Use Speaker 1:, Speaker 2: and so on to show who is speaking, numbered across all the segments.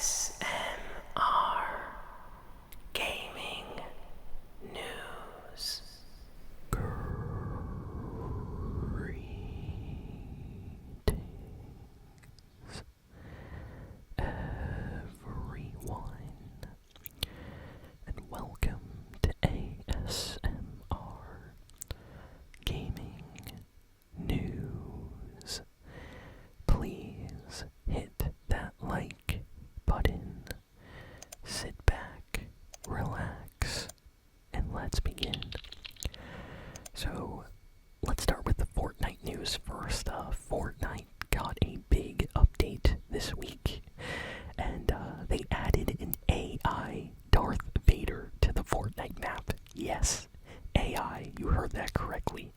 Speaker 1: ASMR Gaming News. Greetings, everyone, and welcome to ASMR Gaming News. Please hit that like button, sit back, relax, and let's begin. So, let's start with the Fortnite news first. Fortnite got a big update this week, and they added an AI Darth Vader to the Fortnite map. Yes, AI, you heard that correctly.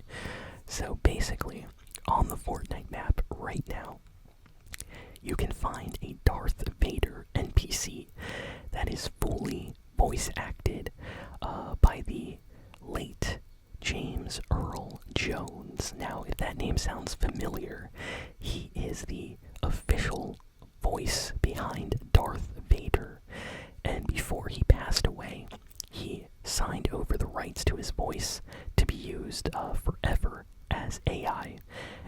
Speaker 1: So basically, on the Fortnite map right now, you can find a Darth Vader NPC that is fully voice acted by the late James Earl Jones. Now, if that name sounds familiar, he is the official voice behind Darth Vader. And before he passed away, he signed over the rights to his voice to be used forever as AI.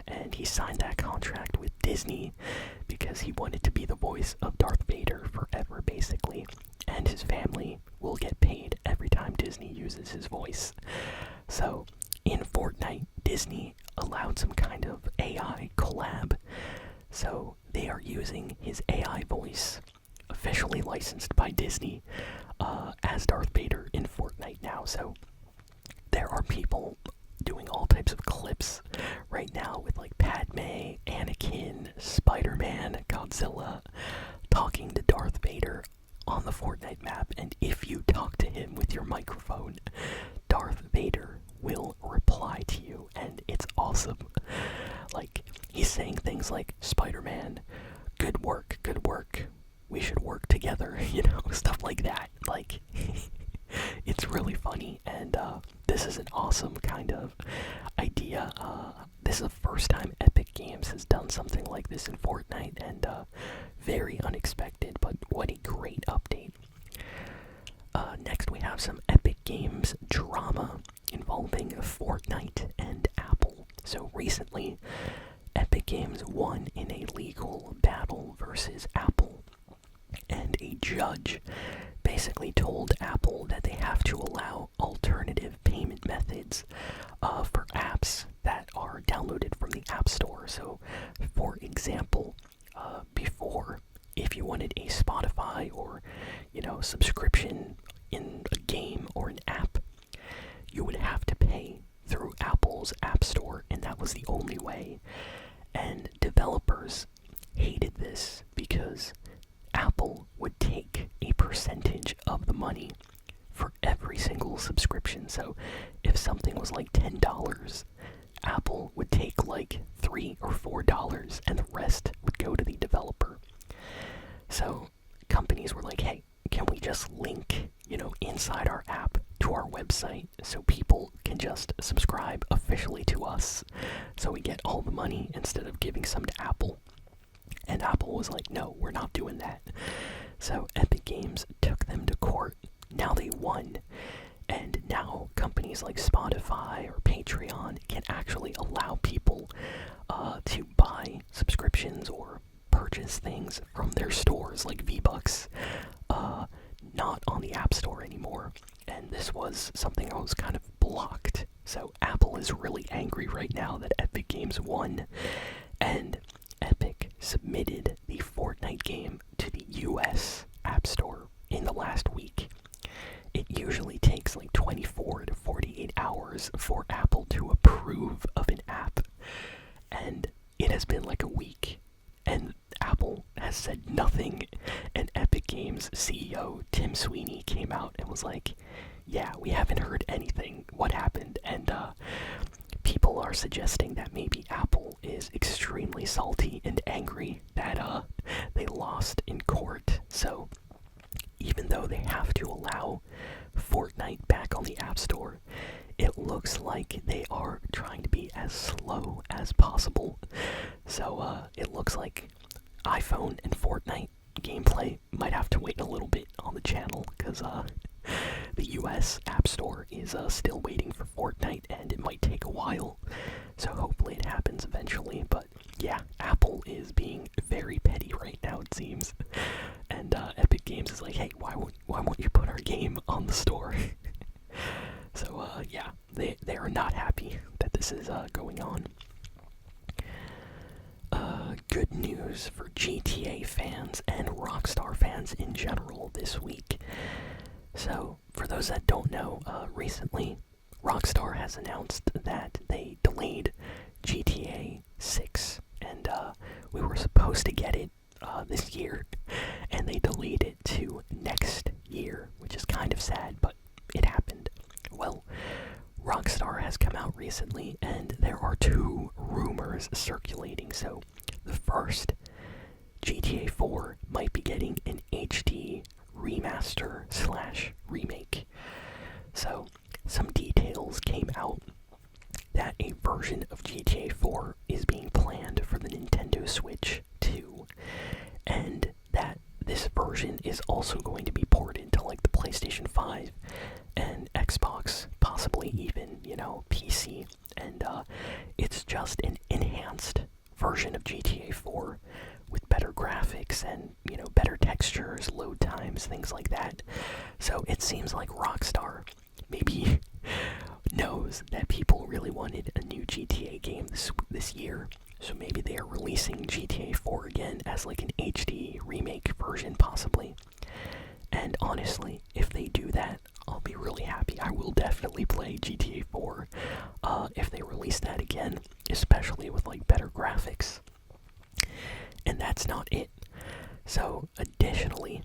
Speaker 1: And he signed that contract with Disney because he wanted to be the voice of Darth Vader forever, basically. And his family will get paid every time Disney uses his voice. So, in Fortnite, Disney allowed some kind of AI collab. So, they are using his AI voice, officially licensed by Disney, as Darth Vader in Fortnite now. So, there are people doing all types of clips right now with like Padme, Anakin, Spider-Man, Godzilla, talking to Darth Vader on the Fortnite map. And if you talk to him with your microphone, Darth Vader will reply to you, and it's awesome. Like, he's saying things like, Spider-Man, good work, we should work together, stuff like that. Like, it's really funny, and this is an awesome kind of idea. This is the first time Epic Games has done something like this in Fortnite, and very unexpected, but what a great update. Next we have some Epic Games drama involving Fortnite and Apple. So recently, Epic Games won in a legal battle versus Apple, and a judge basically told Apple that they have to allow alternative payment methods for apps that are downloaded from the App Store. So, for example, before, if you wanted a Spotify or, subscription in a game or an app, you would have to pay through Apple's App Store, and that was the only way. And developers hated this because Apple would take a percentage of the money for every single subscription. So if something was like $10, Apple would take like $3 or $4, and the rest would go to the developer. So companies were like, hey, can we just link, inside our app to our website so people can just subscribe officially to us, so we get all the money instead of giving some to Apple? And Apple was like, no, we're not doing that. So Epic Games took them to court. Now they won. And now companies like Spotify or Patreon can actually allow people to buy subscriptions or purchase things from their stores like V-Bucks, not on the App Store anymore. And this was something that was kind of blocked. So Apple is really angry right now that Epic Games won. And Epic submitted the Fortnite game to the US App Store in the last week. It usually takes like 24 to 48 hours for Apple to approve of an app, and it has been like a week, and Apple has said nothing. And Epic Games CEO Tim Sweeney came out and was like, yeah, we haven't heard anything. What happened? And people are suggesting that maybe Apple is extremely salty and angry that they lost in court. So even though they have to allow Fortnite back on the App Store, it looks like they are trying to be as slow as possible. So it looks like iPhone and Fortnite gameplay might have to wait a little bit on the channel because the US App Store is still waiting for Fortnite, and it might take a while. So hopefully it happens eventually. But yeah, Apple is being very petty right now, it seems. And Epic Games is like, hey, why won't you put our game on the store? So yeah, they are not happy that this is going on. Good news for GTA fans and Rockstar fans in general this week. So, for those that don't know, recently Rockstar has announced that they delayed GTA 6, and we were supposed to get it this year, and they delayed it to next year, which is kind of sad, but it happened. Well, Rockstar has come out recently, and there are two rumors circulating. So, the first, GTA 4 might be getting an HD remaster/remake. So, some details came out that a version of GTA 4 is being planned for the Nintendo Switch 2, and that this version is also going to be ported to like the PlayStation 5 and Xbox, possibly even, PC, and it's just an enhanced version of GTA 4 with better graphics and, better textures, load times, things like that. So it seems like Rockstar maybe knows that people really wanted a new GTA game this year, so maybe they are releasing GTA 4 again as like an HD remake version, possibly. And honestly, if they do that, I'll be really happy. I will definitely play GTA 4 if they release that again, especially with like better graphics. And that's not it. So, additionally,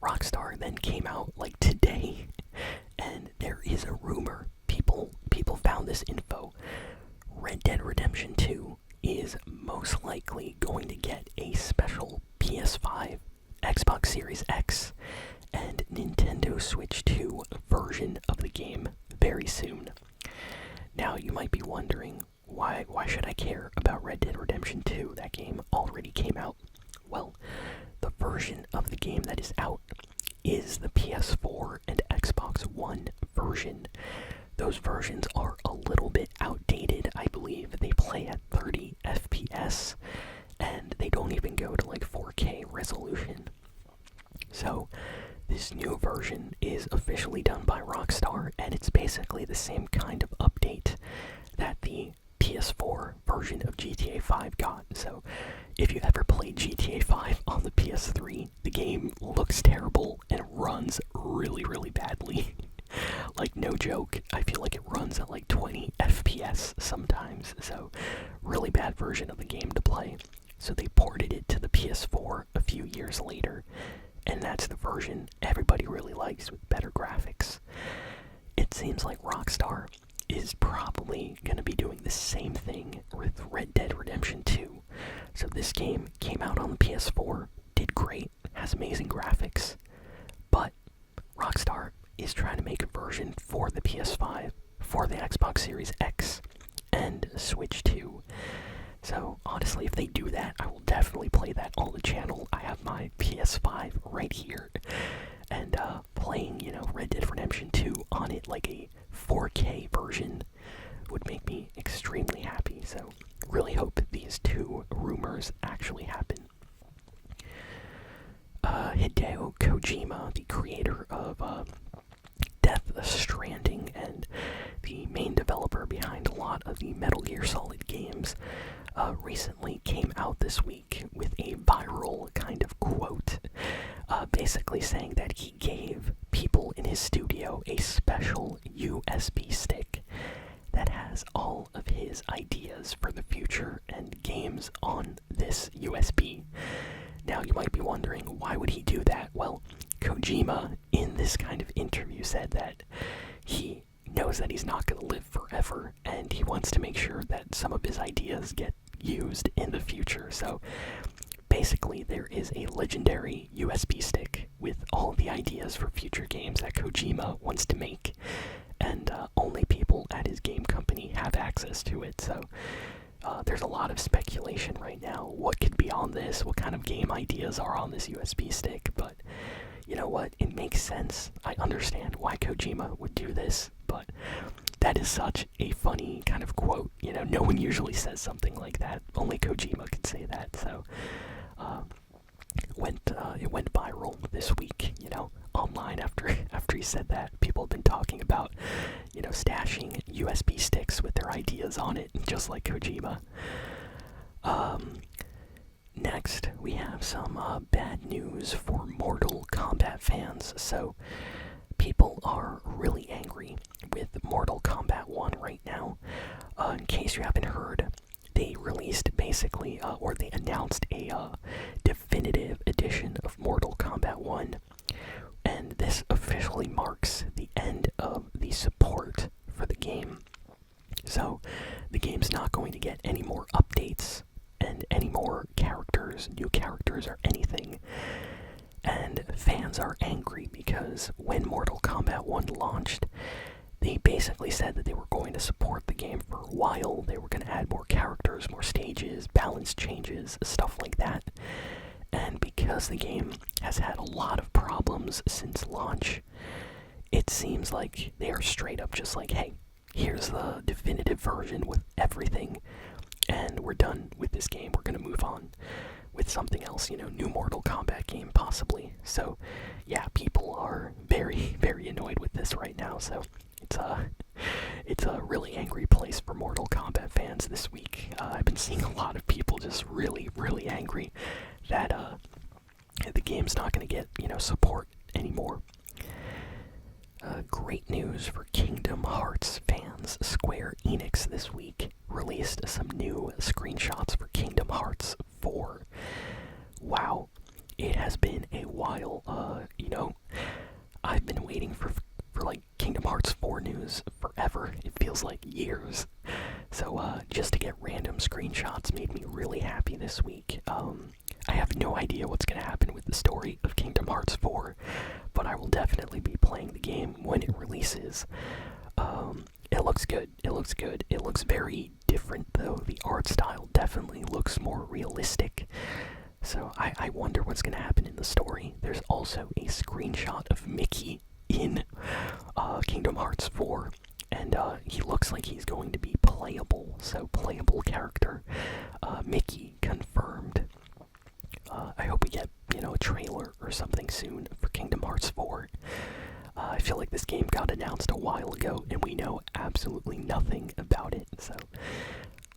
Speaker 1: Rockstar then came out like today, and there is a rumor. People found this info. Red Dead Redemption 2 is most likely going to get a special PS5, Xbox Series X, and Nintendo Switch 2 version of the game very soon. Now, you might be wondering, why should I care about Red Dead Redemption 2? That game already came out. Well, the version of the game that is out is the PS4 and Xbox One version. Those versions are a little bit outdated, I believe. They play at 30 FPS, and they don't even go to like 4K resolution. So, this new version is officially done by Rockstar, and it's basically the same kind of update that the PS4 version of GTA 5 got. So, if you ever played GTA 5 on the PS3, the game looks terrible and runs really, really badly. Like, no joke, I feel like it runs at like 20 FPS sometimes, so really bad version of the game to play. So they ported it to the PS4 a few years later, and that's the version everybody really likes with better graphics. It seems like Rockstar is probably going to be doing the same thing with Red Dead Redemption 2. So this game came out on the PS4, did great, has amazing graphics, but Rockstar is trying to make a version for the PS5, for the Xbox Series X, and Switch 2. So, honestly, if they do that, I will definitely play that on the channel. I have my PS5 right here, and playing, Red Dead Redemption 2 on it, like a 4K version, would make me extremely happy. So, really hope these two rumors actually happen. Hideo Kojima, the creator of Death Stranding and the main developer behind a lot of the Metal Gear Solid games, recently came out this week with a viral kind of quote, basically saying that he gave people in his studio a special USB stick that has all of his ideas for the future and games on this USB. Now, you might be wondering, why would he do that? Well, Kojima, in this kind of interview, said that he knows that he's not going to live forever, and he wants to make sure that some of his ideas get used in the future. So, basically, there is a legendary USB stick with all the ideas for future games that Kojima wants to make, and only people at his game company have access to it. So, There's a lot of speculation right now. What could be on this? What kind of game ideas are on this USB stick? But you know what? It makes sense. I understand why Kojima would do this, but that is such a funny kind of quote. You know, no one usually says something like that. Only Kojima can say that. So, it went viral this week. You know, online after he said that. People have been talking about, you know, stashing USB sticks with their ideas on it, just like Kojima. Next, we have some bad news for Mortal Kombat fans. So, people are really angry with Mortal Kombat 1 right now. In case you haven't heard, they released basically, or they announced a definitive edition of Mortal Kombat 1. And this officially marks the end of the support for the game. So, the game's not going to get any more updates and any more characters, new characters, or anything. And fans are angry because when Mortal Kombat 1 launched, they basically said that they were going to support the game for a while. They were going to add more characters, more stages, balance changes, stuff like that. And because the game has had a lot of problems since launch, it seems like they are straight up just like, hey, here's the definitive version with everything, and we're done with this game. We're going to move on with something else, you know, new Mortal Kombat game possibly. So, yeah, people are very, very annoyed with this right now. So, it's a really angry place for Mortal Kombat fans this week. I've been seeing a lot of people just really, really angry that the game's not going to get, you know, support anymore. Great news for Kingdom Hearts fans. Square Enix this week released some new screenshots for Kingdom Hearts 4. Wow, it has been a while. You know, I've been waiting for like Kingdom Hearts 4 news forever. It feels like years. So just to get random screenshots made me really happy this week. I have no idea what's going to happen with the story of Kingdom Hearts 4, but I will definitely be playing the game when it releases. It looks good. It looks good. It looks very different, though. The art style definitely looks more realistic. So I wonder what's going to happen in the story. There's also a screenshot of Mickey in Kingdom Hearts 4, and he looks like he's going to be playable. So, playable character. Mickey confirmed. I hope we get, you know, a trailer or something soon for Kingdom Hearts 4. I feel like this game got announced a while ago, and we know absolutely nothing about it, so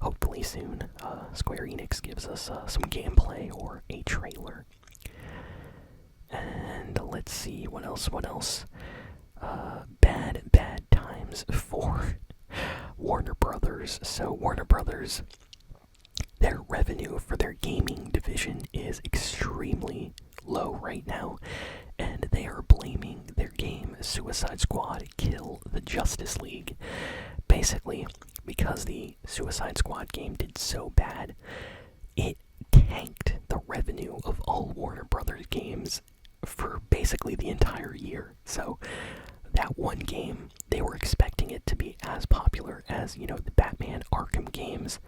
Speaker 1: hopefully soon Square Enix gives us some gameplay or a trailer. And let's see, what else? Bad times for Warner Brothers. So Warner Brothers, their revenue for their gaming division is extremely low right now, and they are blaming their game Suicide Squad Kill the Justice League. Basically, because the Suicide Squad game did so bad, it tanked the revenue of all Warner Brothers games for basically the entire year. So that one game, they were expecting it to be as popular as, you know, the Batman Arkham games,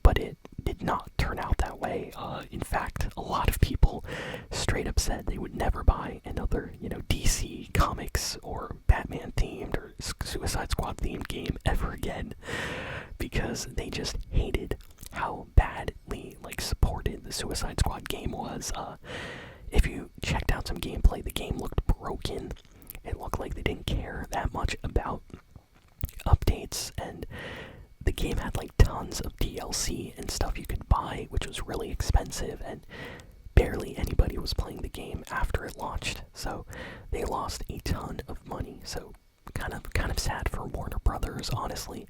Speaker 1: but it did not turn out that way. In fact, a lot of people straight up said they would never buy another, you know, DC Comics or Batman themed or Suicide Squad themed game ever again, because they just hated how badly, like, supported the Suicide Squad game was. If you checked out some gameplay, the game looked broken. It looked like they didn't care that much about updates, and the game had like tons of DLC and stuff you could buy, which was really expensive, and barely anybody was playing the game after it launched. So they lost a ton of money. So kind of sad for Warner Brothers, honestly.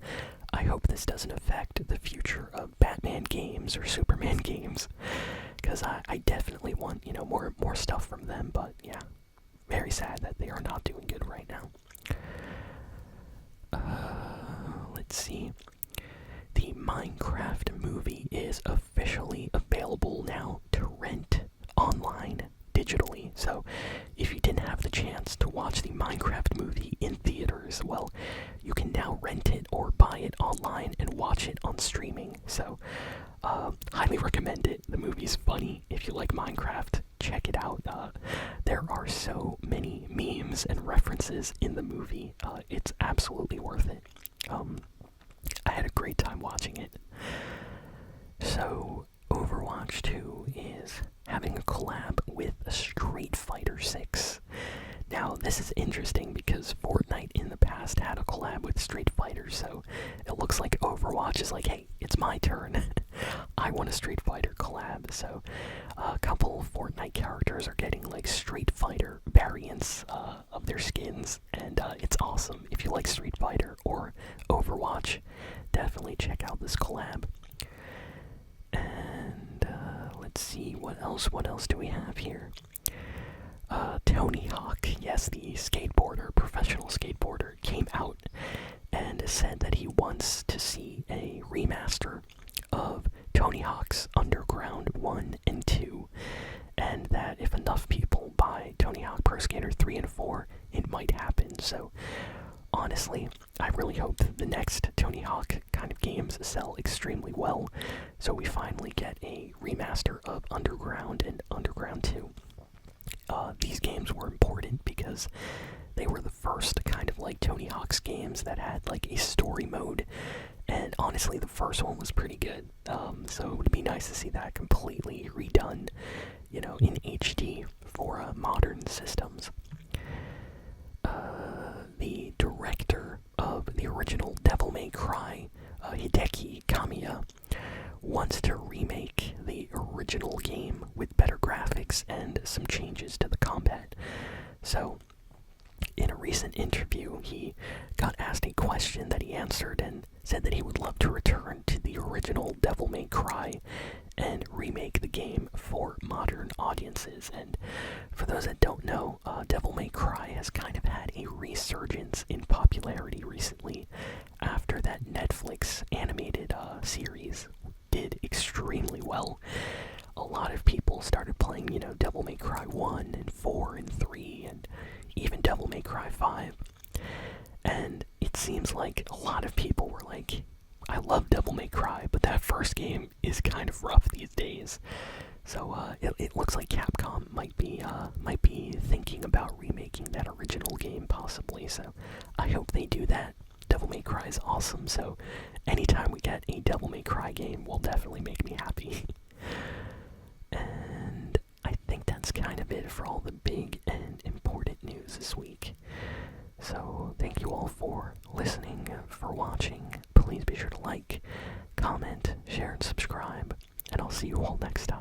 Speaker 1: I hope this doesn't affect the future of Batman games or Superman games, because I definitely want, you know, more stuff from them. But yeah, very sad that they are not doing good right now. Let's see. The Minecraft movie is officially available now to rent online digitally. So if you didn't have the chance to watch the Minecraft movie in theaters, remasters, well, you can now rent it or buy it online and watch it on streaming. So, highly recommend it. The movie's funny. If you like Minecraft, check it out. There are so many memes and references in the movie. It's absolutely worth it. I had a great time watching it. So, Overwatch 2 is having a collab with Street Fighter 6. Now, this is interesting because Fortnite in the past had a collab with Street Fighter, so it looks like Overwatch is like, hey, it's my turn. I want a Street Fighter collab, so a couple of Fortnite characters are getting like Street Fighter variants of their skins, and it's awesome. If you like Street Fighter or Overwatch, definitely check out this collab. And let's see, what else do we have here? Tony Hawk, yes, the skateboarder, professional skateboarder, came out and said that he wants to see a remaster of Tony Hawk's Underground 1 and 2, and that if enough people buy Tony Hawk Pro Skater 3 and 4, it might happen. So, honestly, I really hope that the next Tony Hawk kind of games sell extremely well, so we finally get a remaster of Underground and Underground 2. These games were important because they were the first kind of like Tony Hawk's games that had like a story mode, and honestly the first one was pretty good. So it would be nice to see that completely redone, you know, in HD for modern systems. The director of the original Devil May Cry, Hideo Kojima, wants to remake the original game with better graphics and some changes to the combat. So, in a recent interview, he got asked a question that he answered and said that he would love to return to the original Devil May Cry and remake the game for modern audiences. And for those that don't know, Devil May Cry has kind of had a resurgence in popularity recently after that Netflix animated series did extremely well. A lot of people started playing, you know, Devil May Cry 1 and 4 and 3 and even Devil May Cry 5. And it seems like a lot of people were like, I love Devil May Cry, but that first game is kind of rough these days. So it looks like Capcom might be thinking about remaking that original game possibly. So I hope they do that. Devil May Cry is awesome, so anytime we get a Devil May Cry game will definitely make me happy. And I think that's kind of it for all the big and important news this week. So thank you all for listening, for watching. Please be sure to like, comment, share, and subscribe, and I'll see you all next time.